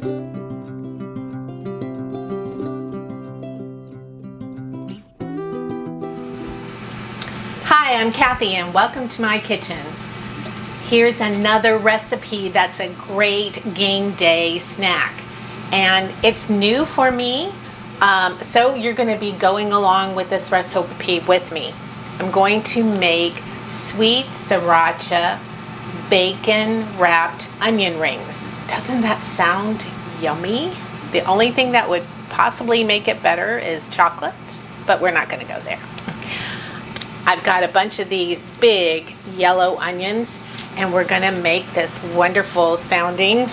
Hi, I'm Kathy and welcome to my kitchen. Here's another recipe that's a great game day snack, and it's new for me, so you're going to be going along with this recipe with me. I'm going to make sweet sriracha bacon wrapped onion rings. Doesn't that sound yummy? The only thing that would possibly make it better is chocolate, but we're not going to go there. I've got a bunch of these big yellow onions, and we're going to make this wonderful sounding,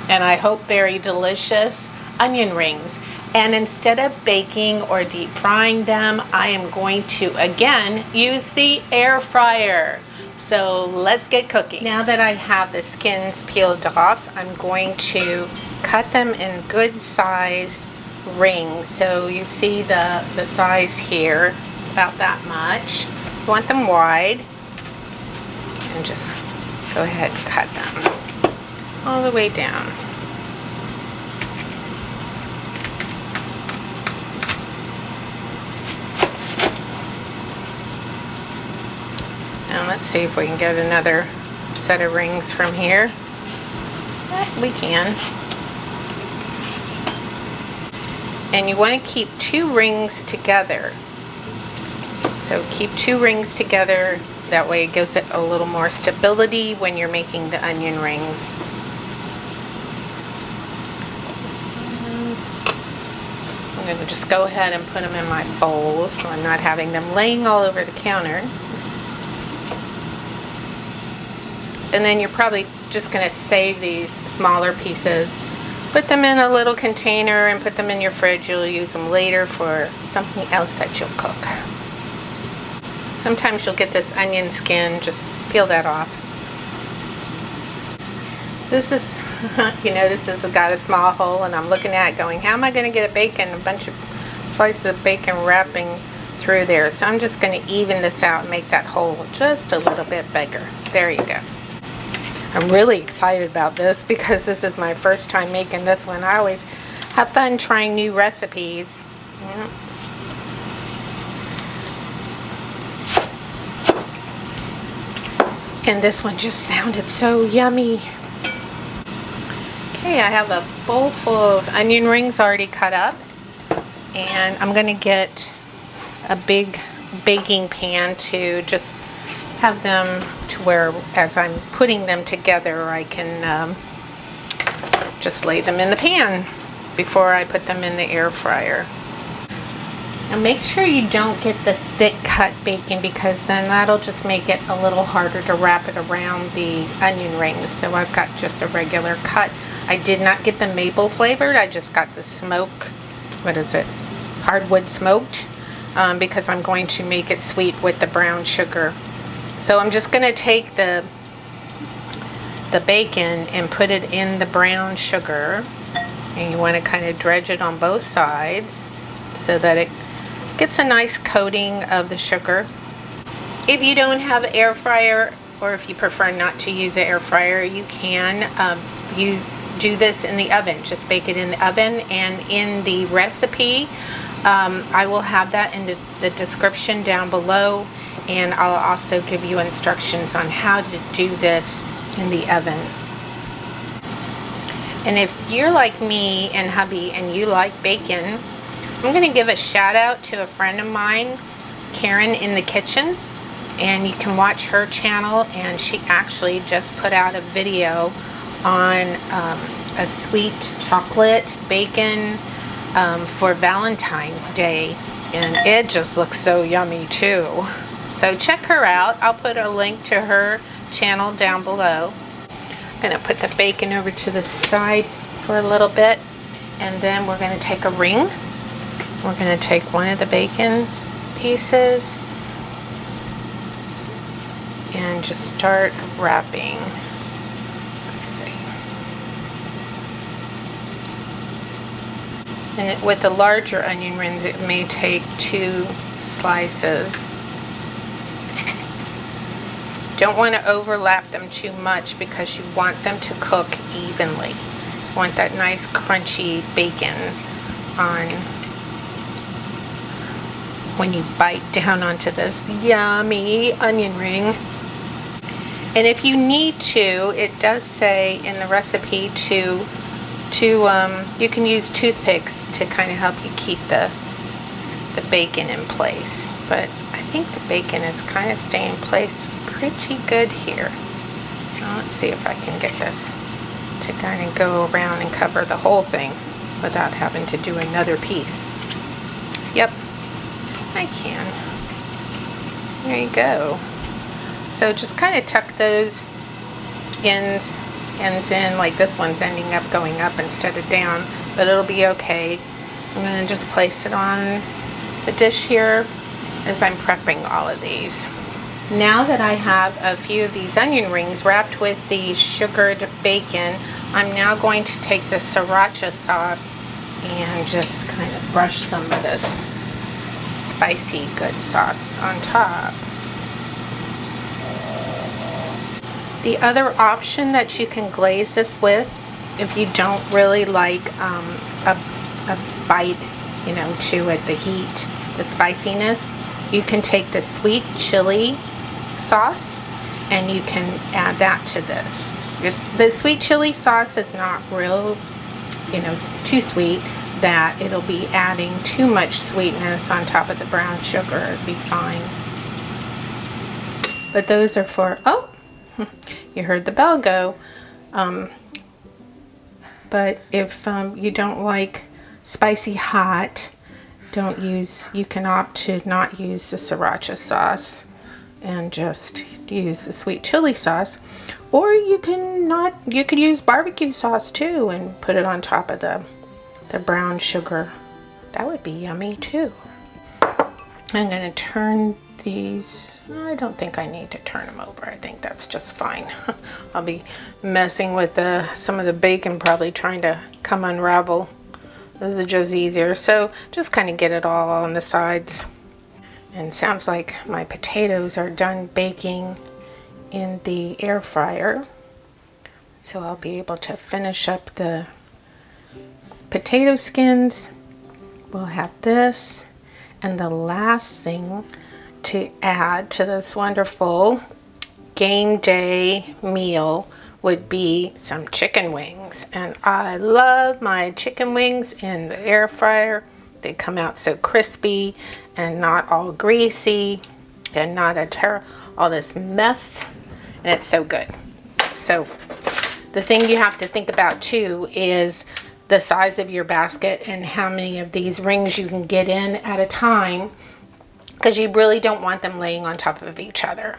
and I hope very delicious, onion rings. And instead of baking or deep frying them, I am going to again use the air fryer. So let's get cooking. Now that I have the skins peeled off, I'm going to cut them in good size rings. So you see the size here, about that much. You want them wide, and just go ahead and cut them all the way down. And let's see if we can get another set of rings from here. We can. And you want to keep 2 rings together. So keep 2 rings together, that way it gives it a little more stability when you're making the onion rings. I'm going to just go ahead and put them in my bowl so I'm not having them laying all over the counter. And then you're probably just going to save these smaller pieces, put them in a little container and put them in your fridge. You'll use them later for something else that you'll cook. Sometimes you'll get this onion skin, just peel that off. This is, you notice this has got a small hole, and I'm looking at it going, how am I going to get a bunch of slices of bacon wrapping through there? So I'm just going to even this out and make that hole just a little bit bigger. There you go. I'm really excited about this because this is my first time making this one. I always have fun trying new recipes. Yeah. And this one just sounded so yummy. Okay, I have a bowl full of onion rings already cut up, and I'm going to get a big baking pan to just have them to where as I'm putting them together I can just lay them in the pan before I put them in the air fryer. And make sure you don't get the thick cut bacon, because then that'll just make it a little harder to wrap it around the onion rings. So I've got just a regular cut. I did not get the maple flavored, I just got the hardwood smoked, because I'm going to make it sweet with the brown sugar. So I'm just going to take the bacon and put it in the brown sugar, and you want to kind of dredge it on both sides so that it gets a nice coating of the sugar. If you don't have an air fryer, or if you prefer not to use an air fryer, you can do this in the oven. Just bake it in the oven, and in the recipe I will have that in the description down below, and I'll also give you instructions on how to do this in the oven. And if you're like me and hubby and you like bacon, I'm going to give a shout out to a friend of mine, Karen in the Kitchen, and you can watch her channel, and she actually just put out a video on a sweet chocolate bacon for Valentine's Day, and it just looks so yummy too. So check her out. I'll put a link to her channel down below. I'm going to put the bacon over to the side for a little bit, and then we're going to take a ring. We're going to take one of the bacon pieces and just start wrapping. Let's see. And with the larger onion rings, it may take 2 slices. Don't want to overlap them too much because you want them to cook evenly. want that nice crunchy bacon on when you bite down onto this yummy onion ring. And if you need to, it does say in the recipe to you can use toothpicks to kind of help you keep the bacon in place. But I think the bacon is kind of staying in place pretty good here. Now let's see if I can get this to kind of go around and cover the whole thing without having to do another piece. Yep, I can. There you go. So just kind of tuck those ends in, like this one's ending up going up instead of down, but it'll be okay. I'm going to just place it on the dish here as I'm prepping all of these. Now that I have a few of these onion rings wrapped with the sugared bacon, I'm now going to take the Sriracha sauce and just kind of brush some of this spicy good sauce on top. The other option that you can glaze this with, if you don't really like a bite, to it, the heat, the spiciness, you can take the sweet chili sauce and you can add that to this. The sweet chili sauce is not real, too sweet that it'll be adding too much sweetness on top of the brown sugar. It'd be fine. But those are for, oh, you heard the bell go. But if you don't like spicy hot, you can opt to not use the Sriracha sauce and just use the sweet chili sauce. Or you could use barbecue sauce too and put it on top of the brown sugar. That would be yummy too. I'm going to turn these. I don't think I need to turn them over. I think that's just fine. I'll be messing with some of the bacon, probably trying to come unravel. This is just easier. So just kind of get it all on the sides. And sounds like my potatoes are done baking in the air fryer. So I'll be able to finish up the potato skins. We'll have this. And the last thing to add to this wonderful game day meal would be some chicken wings. And I love my chicken wings in the air fryer. They come out so crispy and not all greasy and not all this mess. And it's so good. So the thing you have to think about too is the size of your basket and how many of these rings you can get in at a time, because you really don't want them laying on top of each other.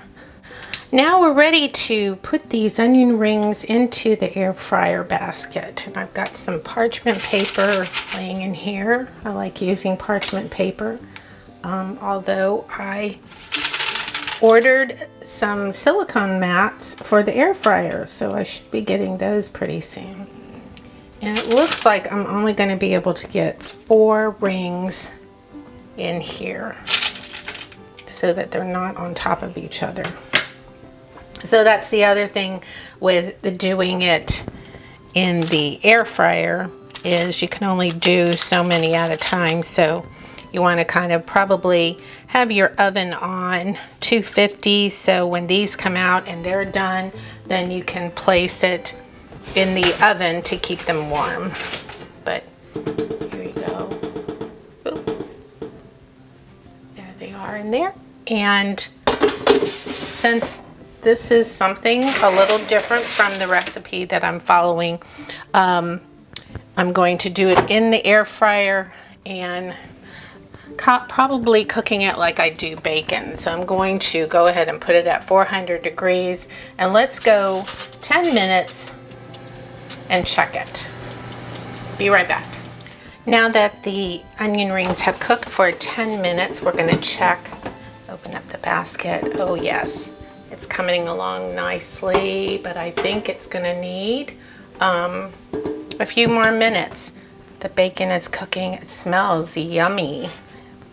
Now we're ready to put these onion rings into the air fryer basket. And I've got some parchment paper laying in here. I like using parchment paper, although I ordered some silicone mats for the air fryer, so I should be getting those pretty soon. And it looks like I'm only going to be able to get 4 rings in here so that they're not on top of each other. So that's the other thing with doing it in the air fryer, is you can only do so many at a time. So you want to kind of probably have your oven on 250, so when these come out and they're done, then you can place it in the oven to keep them warm. But here you go. Ooh. There they are in there. And since this is something a little different from the recipe that I'm following, I'm going to do it in the air fryer and probably cooking it like I do bacon. So I'm going to go ahead and put it at 400 degrees and let's go 10 minutes and check it. Be right back. Now that the onion rings have cooked for 10 minutes, we're going to check. Open up the basket. Oh yes, it's coming along nicely, but I think it's going to need a few more minutes. The bacon is cooking. It smells yummy.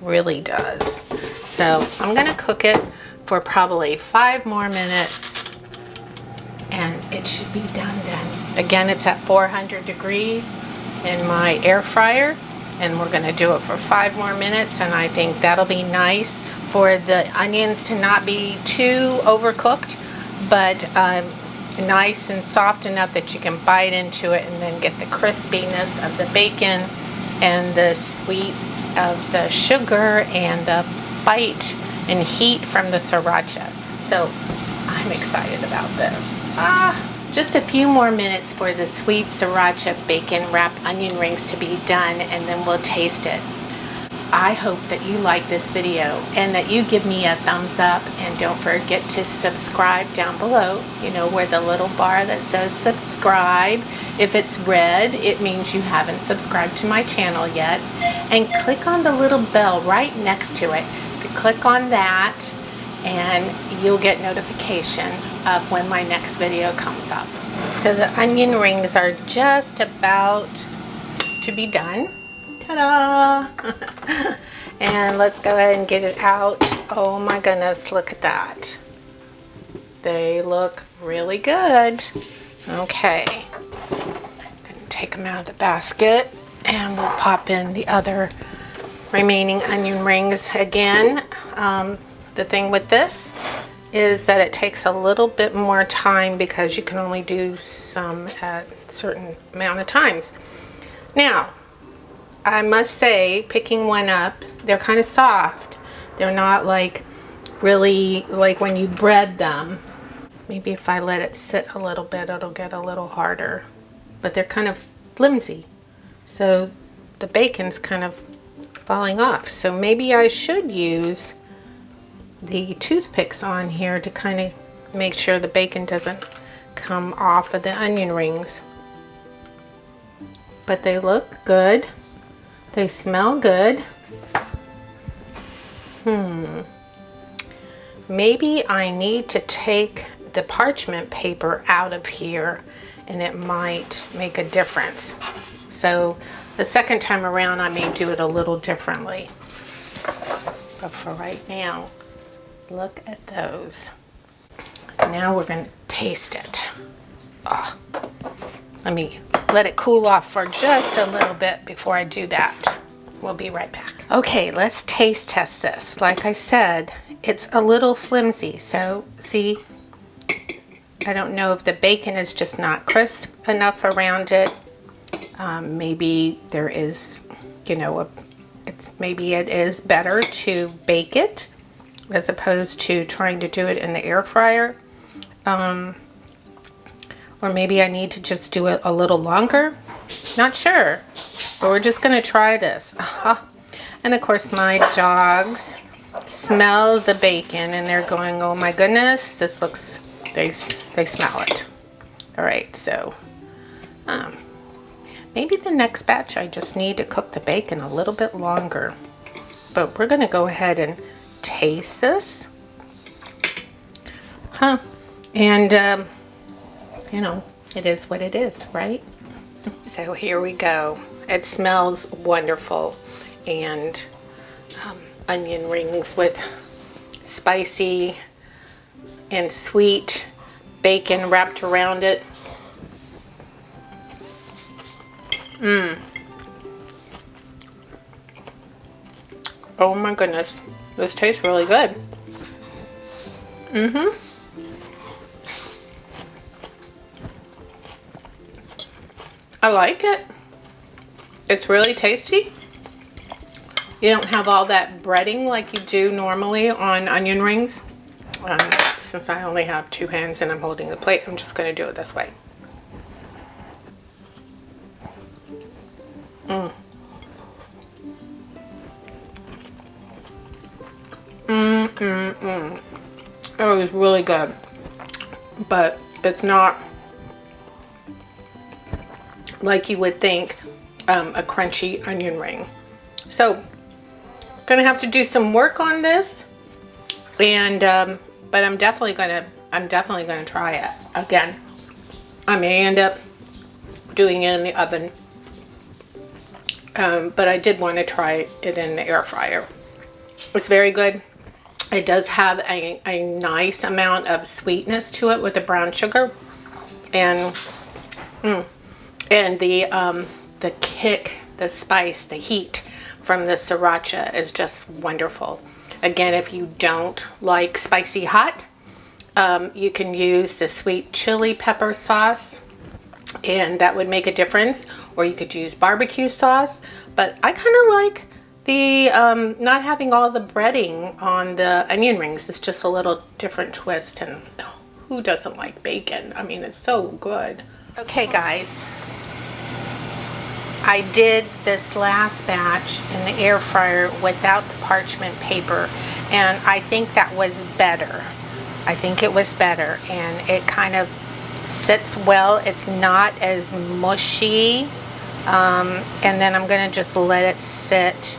Really does. So I'm going to cook it for probably 5 more minutes and it should be done then. Again, it's at 400 degrees in my air fryer, and we're gonna do it for 5 more minutes, and I think that'll be nice for the onions to not be too overcooked, but nice and soft enough that you can bite into it and then get the crispiness of the bacon and the sweet of the sugar and the bite and heat from the sriracha. So I'm excited about this. Just a few more minutes for the sweet sriracha bacon wrapped onion rings to be done, and then we'll taste it. I hope that you like this video and that you give me a thumbs up, and don't forget to subscribe down below, you know, where the little bar that says subscribe. If it's red, it means you haven't subscribed to my channel yet. And click on the little bell right next to it. Click on that and you'll get notification of when my next video comes up. So the onion rings are just about to be done. Ta-da! And let's go ahead and get it out. Oh my goodness, look at that. They look really good. Okay, gonna take them out of the basket and we'll pop in the other remaining onion rings again. The thing with this is that it takes a little bit more time because you can only do some at a certain amount of times. Now, I must say, picking one up, they're kind of soft. They're not like really like when you bread them. Maybe if I let it sit a little bit, it'll get a little harder. But they're kind of flimsy. So the bacon's kind of falling off. So maybe I should use the toothpicks on here to kind of make sure the bacon doesn't come off of the onion rings. But they look good. They smell good. Maybe I need to take the parchment paper out of here and it might make a difference. So the second time around I may do it a little differently. But for right now, look at those. Now we're going to taste it. Oh, let me let it cool off for just a little bit before I do that. We'll be right back. Okay, let's taste test this. Like I said, it's a little flimsy. So see, I don't know if the bacon is just not crisp enough around it. Maybe there is, you know, maybe it is better to bake it as opposed to trying to do it in the air fryer. Or maybe I need to just do it a little longer. Not sure. But we're just going to try this. And of course my dogs smell the bacon and they're going, oh my goodness, this looks, they smell it. All right, so maybe the next batch I just need to cook the bacon a little bit longer. But we're going to go ahead and taste this. And you know, it is what it is, right? So here we go. It smells wonderful. And onion rings with spicy and sweet bacon wrapped around it. Oh my goodness, this tastes really good. I like it. It's really tasty. You don't have all that breading like you do normally on onion rings. Since I only have 2 hands and I'm holding the plate, I'm just going to do it this way. It was really good, but it's not like you would think a crunchy onion ring. So gonna have to do some work on this, and but I'm definitely gonna try it again. I may end up doing it in the oven, but I did want to try it in the air fryer. It's very good. It does have a nice amount of sweetness to it with the brown sugar, and And the kick, the spice, the heat from the Sriracha is just wonderful. Again, if you don't like spicy hot, you can use the sweet chili pepper sauce, and that would make a difference. Or you could use barbecue sauce, but I kind of like the not having all the breading on the onion rings. It's just a little different twist, and who doesn't like bacon? I mean, it's so good. Okay guys, I did this last batch in the air fryer without the parchment paper, and I think that was better. I think it was better, and it kind of sits well. It's not as mushy. And then I'm going to just let it sit.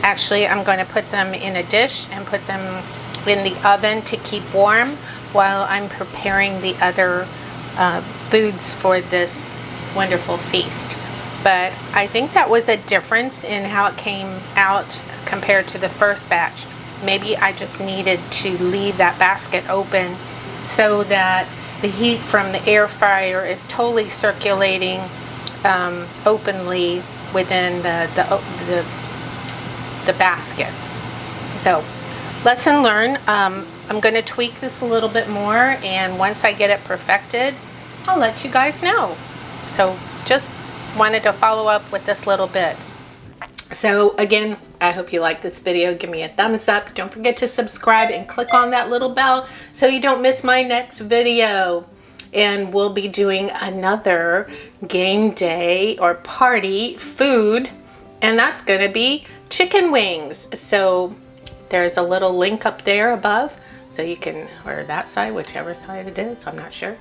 Actually, I'm going to put them in a dish and put them in the oven to keep warm while I'm preparing the other foods for this wonderful feast. But I think that was a difference in how it came out compared to the first batch. Maybe I just needed to leave that basket open so that the heat from the air fryer is totally circulating openly within the basket. So lesson learned. I'm going to tweak this a little bit more, and once I get it perfected, I'll let you guys know. So just wanted to follow up with this little bit. So again, I hope you like this video. Give me a thumbs up. Don't forget to subscribe and click on that little bell so you don't miss my next video. And we'll be doing another game day or party food, and that's going to be chicken wings. So there's a little link up there above, so you can, or that side, whichever side it is, I'm not sure,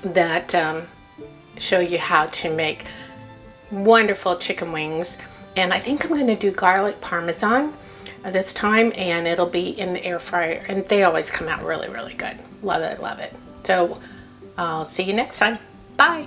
that show you how to make wonderful chicken wings. And I think I'm going to do garlic parmesan this time, and it'll be in the air fryer, and they always come out really, really good. Love it, love it. So I'll see you next time. Bye.